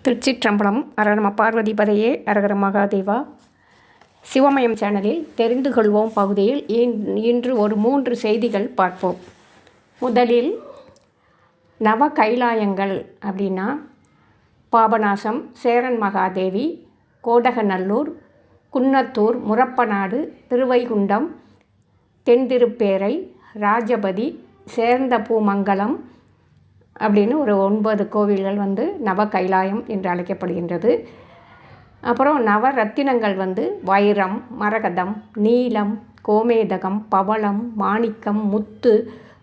திருச்சிற்றம்பலம். நம பார்வதி பதையே அரகர மகாதேவா. சிவமயம் சேனலில் தெரிந்து கொள்வோம் பகுதியில் இன்று ஒரு 3 செய்திகள் பார்ப்போம். முதலில் நவ கைலாயங்கள் அப்படின்னா பாபநாசம், சேரன் மகாதேவி, கோடகநல்லூர், குன்னத்தூர், முரப்பநாடு, திருவைகுண்டம், தென்திருப்பேரை, ராஜபதி, சேர்ந்தபூமங்கலம் அப்படின்னு ஒரு 9 கோவில்கள் நவ கைலாயம் என்று அழைக்கப்படுகின்றது. அப்புறம் நவரத்தினங்கள் வைரம், மரகதம், நீலம், கோமேதகம், பவளம், மாணிக்கம், முத்து,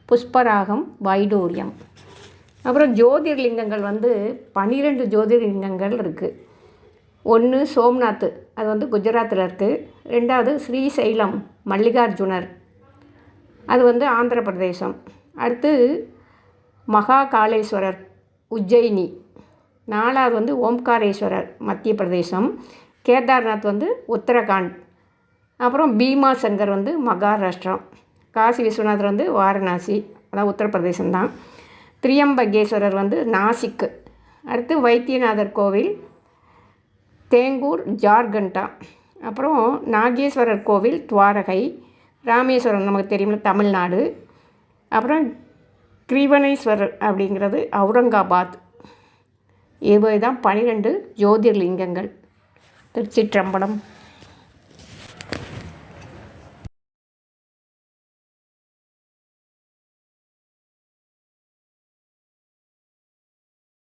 புஷ்பராகம், வைடூரியம். அப்புறம் ஜோதிர்லிங்கங்கள் 12 ஜோதிர்லிங்கங்கள் இருக்குது. ஒன்று சோம்நாத், அது குஜராத்தில் இருக்குது. 2வது ஸ்ரீசைலம் மல்லிகார்ஜுனர், அது ஆந்திர பிரதேசம். அடுத்து மகாகாலேஸ்வரர் உஜ்ஜயினி. 4வது ஓம்காரேஸ்வரர் மத்திய பிரதேசம். கேதார்நாத் உத்தரகாண்ட். அப்புறம் பீமாசங்கர் மகாராஷ்டிரம். காசி விஸ்வநாதர் வாரணாசி, அதாவது உத்தரப்பிரதேசம்தான். திரியம்பகேஸ்வரர் நாசிக். அடுத்து வைத்தியநாதர் கோவில் தேங்கூர், ஜார்க்கண்டா. அப்புறம் நாகேஸ்வரர் கோவில் துவாரகை. ராமேஸ்வரம் நமக்கு தெரியும்ல, தமிழ்நாடு. அப்புறம் கிரீவனேஸ்வரர் அப்படிங்கிறது அவுரங்காபாத். இவை தான் 12 ஜோதிர்லிங்கங்கள். திருச்சிற்றம்பலம்.